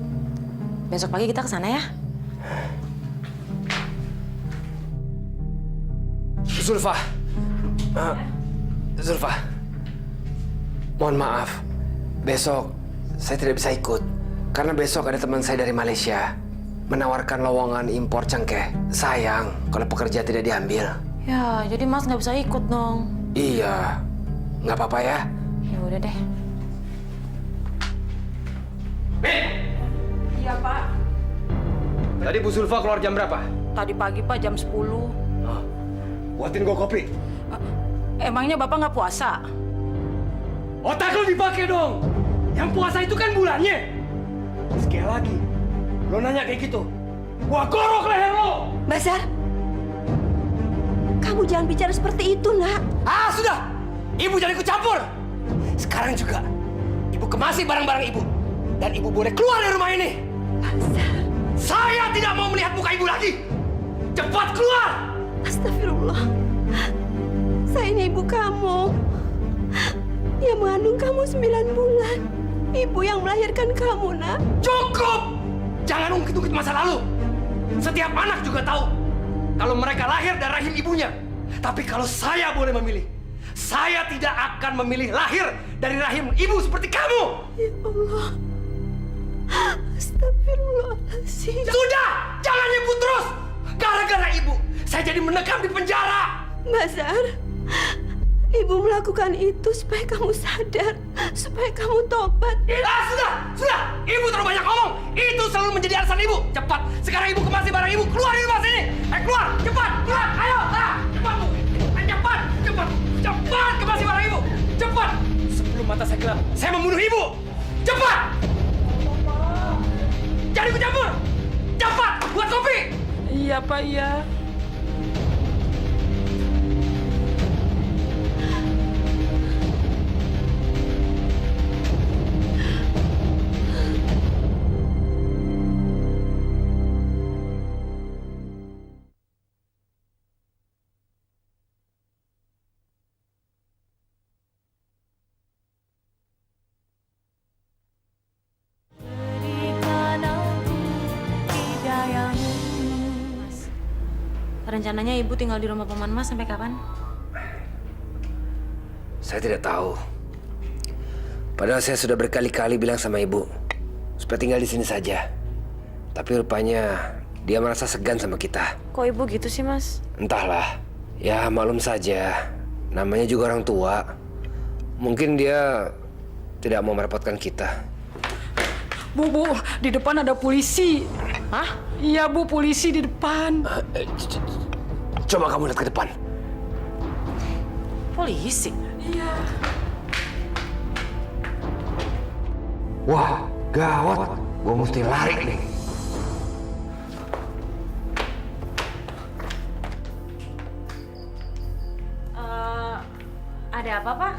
Besok pagi kita ke sana ya. Zulfa. Zulfa. Mohon maaf. Besok saya tidak bisa ikut. Karena besok ada teman saya dari Malaysia menawarkan lowongan impor cengkeh. Sayang kalau pekerja tidak diambil. Ya, jadi Mas nggak bisa ikut dong. Iya. Nggak apa-apa ya. Ya udah deh. Iya, Pak. Tadi Bu Zulfa keluar jam berapa? Tadi pagi, Pak, jam 10. Buatin gua kopi. Emangnya Bapak nggak puasa? Otak lu dipakai dong. Yang puasa itu kan bulannya. Sekali lagi, lo nanya kayak gitu, gua gorok leher lo. Basar, kamu jangan bicara seperti itu, Nak. Sudah. Ibu jangan ikut campur. Sekarang juga, ibu kemasi barang-barang ibu. Dan ibu boleh keluar dari rumah ini. Basar. Saya tidak mau melihat muka ibu lagi. Cepat keluar. Astagfirullah. Saya ini ibu kamu. Yang mengandung kamu 9 bulan. Ibu yang melahirkan kamu, Nak. Cukup! Jangan ungkit-ungkit masa lalu. Setiap anak juga tahu kalau mereka lahir dari rahim ibunya. Tapi kalau saya boleh memilih, saya tidak akan memilih lahir dari rahim ibu seperti kamu. Ya Allah. Astagfirullahaladzim. Sudah, jangan nyebut terus. Gara-gara ibu, saya jadi mendekam di penjara. Basar, ibu melakukan itu supaya kamu sadar, supaya kamu tobat. Sudah. Ibu terlalu banyak ngomong. Itu selalu menjadi alasan ibu. Cepat, sekarang ibu kemasi barang ibu. Keluar dari rumah sini. Keluar, cepat, keluar. Ayo, cepat bu. Cepat kemasi barang ibu. Cepat. Sebelum mata saya gelap, saya membunuh ibu. Cepat. Jangan ikut campur. Cepat, buat kopi. Iya, Pak, iya. Rencananya ibu tinggal di rumah paman Mas sampai kapan? Saya tidak tahu. Padahal saya sudah berkali-kali bilang sama ibu supaya tinggal di sini saja. Tapi rupanya dia merasa segan sama kita. Kok ibu gitu sih, Mas? Entahlah. Ya maklum saja. Namanya juga orang tua. Mungkin dia tidak mau merepotkan kita. Bu, di depan ada polisi. Hah? Iya, Bu, polisi di depan. Coba kamu lihat ke depan. Polisi? Iya. Wah, gawat. Gua mesti lari nih. Ada apa, Pak?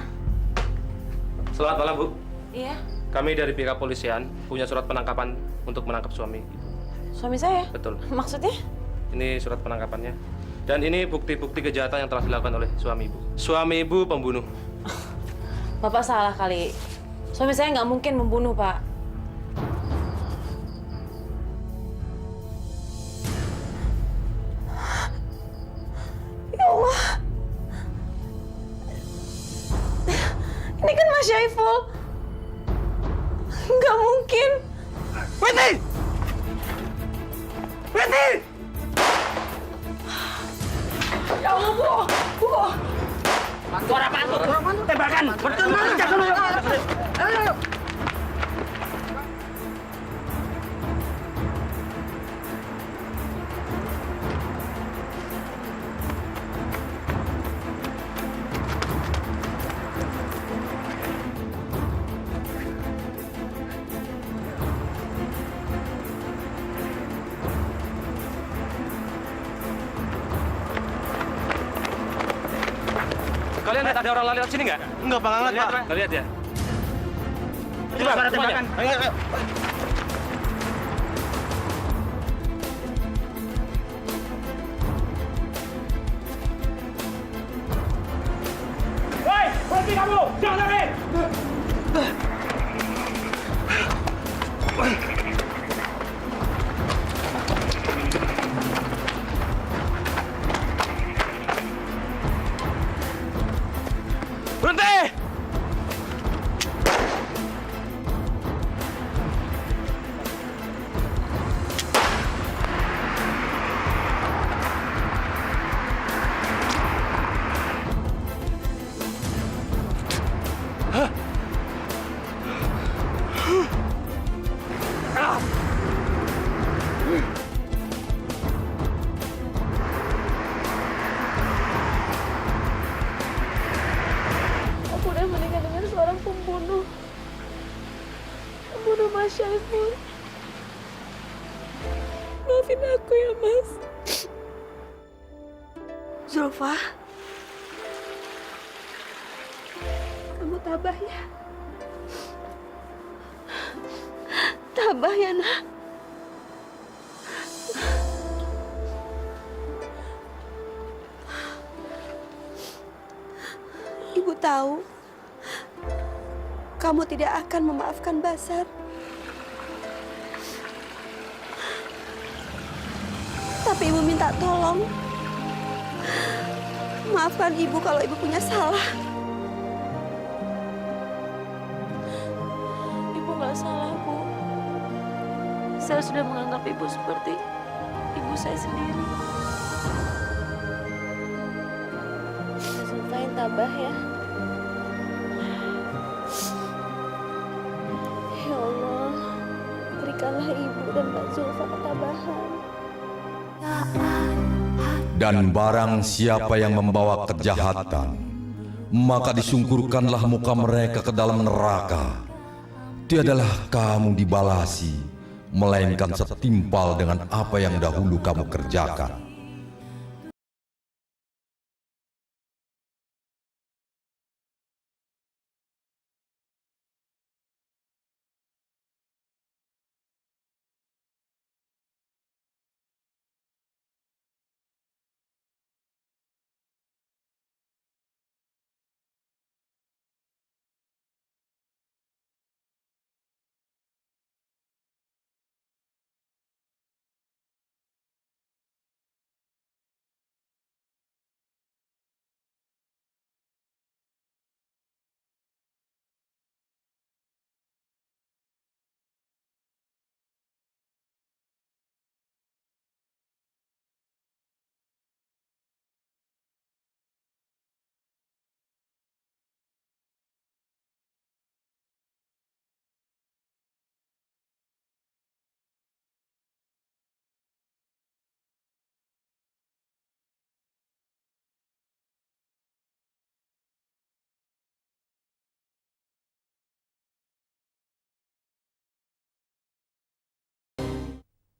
Selamat malam, Bu. Iya. Kami dari pihak kepolisian punya surat penangkapan untuk menangkap suami. Suami saya? Betul. Maksudnya? Ini surat penangkapannya. Dan ini bukti-bukti kejahatan yang telah dilakukan oleh suami ibu. Suami ibu pembunuh. Bapak salah kali. Suami saya nggak mungkin membunuh, Pak. Ya Allah. Ini kan Mas Syaiful. Nggak mungkin. Weti! Weti! Ya Allah, Bu. Suara apaan tuh? Tembakan! Betul, ayo! Kalian lihat ada orang lari lewat sini nggak? Enggak, Pak. Nggak, Pak. Nggak lihat ya? Coba suara tembakan. Ayo. Woi, berhenti kamu! Jangan lari! Berhenti! Aku udah menikah dengan seorang pembunuh. Pembunuh Mas Syaiful. Maafin aku ya, Mas. Zulfa. Kamu tabah ya. Tabah ya, Nak. Ibu tahu kamu tidak akan memaafkan Basar. Tapi ibu minta tolong Maafkan ibu kalau ibu punya salah. Ibu nggak salah, Bu. Saya sudah menganggap ibu seperti ibu saya sendiri. Zulfa yang tabah ya. Ya Allah, berikanlah ibu dan Mbak Zulfa ketabahan. Dan barang siapa yang membawa kejahatan, maka disungkurkanlah muka mereka ke dalam neraka. Tiadalah kamu dibalasi, melainkan setimpal dengan apa yang dahulu kamu kerjakan.